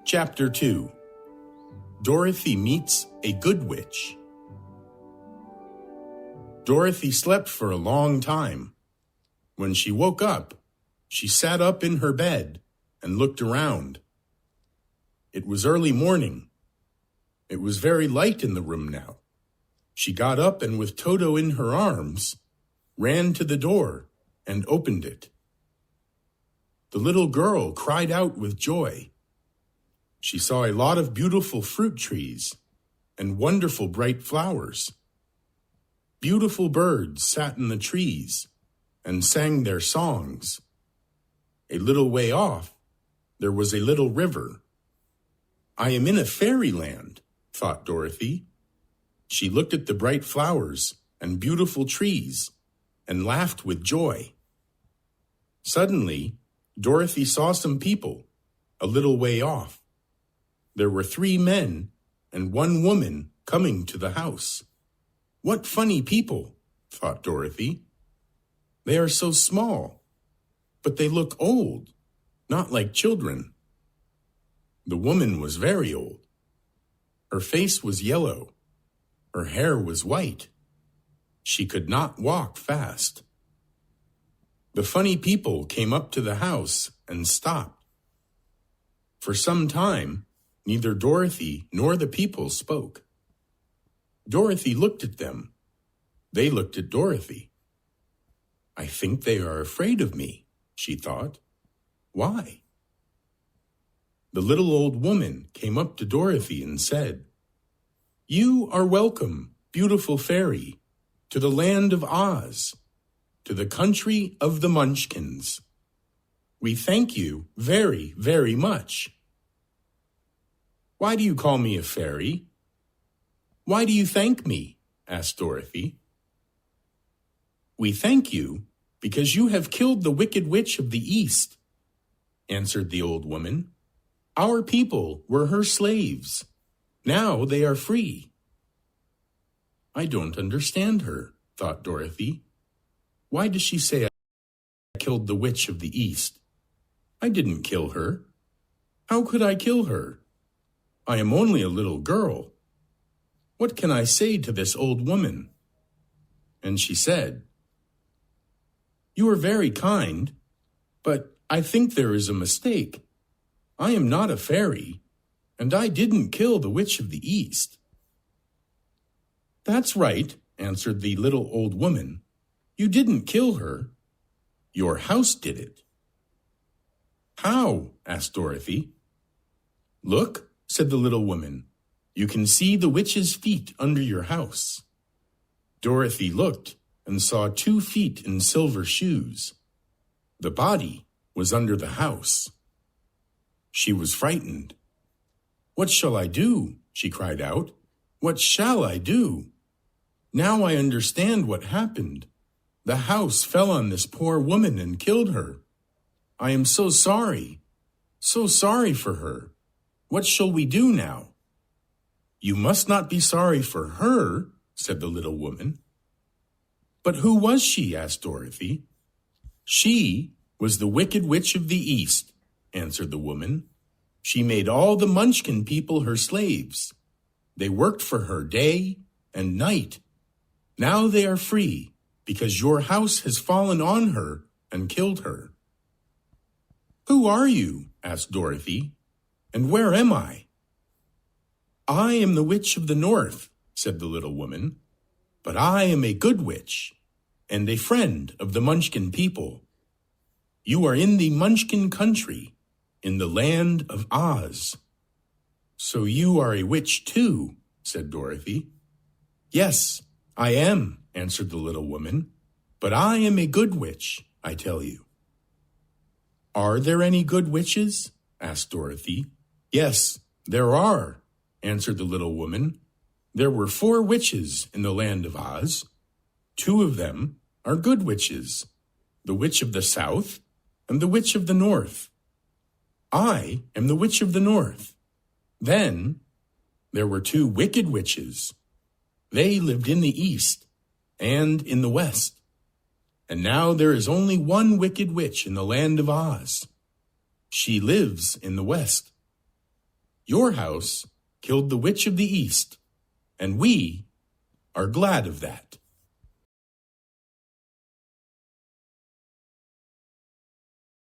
Chapter 2. Dorothy Meets a Good Witch. Dorothy slept for a long time. When she woke up, she sat up in her bed and looked around. It was early morning. It was very light in the room now. She got up and with Toto in her arms, ran to the door and opened it. The little girl cried out with joy. She saw a lot of beautiful fruit trees and wonderful bright flowers. Beautiful birds sat in the trees and sang their songs. A little way off, there was a little river. I am in a fairyland, thought Dorothy. She looked at the bright flowers and beautiful trees and laughed with joy. Suddenly, Dorothy saw some people a little way off. There were 3 men and 1 woman coming to the house. What funny people, thought Dorothy. They are so small, but they look old, not like children. The woman was very old. Her face was yellow. Her hair was white. She could not walk fast. The funny people came up to the house and stopped. For some time, neither Dorothy nor the people spoke. Dorothy looked at them. They looked at Dorothy. I think they are afraid of me, she thought. Why? The little old woman came up to Dorothy and said, You are welcome, beautiful fairy, to the land of Oz, to the country of the Munchkins. We thank you very, very much. Why do you call me a fairy? Why do you thank me? Asked Dorothy. We thank you because you have killed the Wicked Witch of the East, answered the old woman. Our people were her slaves. Now they are free. I don't understand her, thought Dorothy. Why does she say I killed the Witch of the East? I didn't kill her. How could I kill her? I am only a little girl. What can I say to this old woman? And she said, You are very kind, but I think there is a mistake. I am not a fairy, and I didn't kill the Witch of the East. That's right, answered the little old woman. You didn't kill her. Your house did it. How? Asked Dorothy. Look, said the little woman. You can see the witch's feet under your house. Dorothy looked and saw 2 feet in silver shoes. The body was under the house. She was frightened. What shall I do? She cried out. What shall I do? Now I understand what happened. The house fell on this poor woman and killed her. I am so sorry for her. What shall we do now? You must not be sorry for her, said the little woman. But who was she? Asked Dorothy. She was the Wicked Witch of the East, answered the woman. She made all the Munchkin people her slaves. They worked for her day and night. Now they are free because your house has fallen on her and killed her. Who are you? Asked Dorothy. And where am I? I am the Witch of the North, said the little woman. But I am a good witch and a friend of the Munchkin people. You are in the Munchkin country, in the land of Oz. So you are a witch too, said Dorothy. Yes, I am, answered the little woman. But I am a good witch, I tell you. Are there any good witches? Asked Dorothy. Yes, there are, answered the little woman. There were 4 witches in the land of Oz. 2 of them are good witches, the Witch of the South and the Witch of the North. I am the Witch of the North. Then there were 2 wicked witches. They lived in the East and in the West. And now there is only 1 wicked witch in the land of Oz. She lives in the West. Your house killed the Witch of the East, and we are glad of that.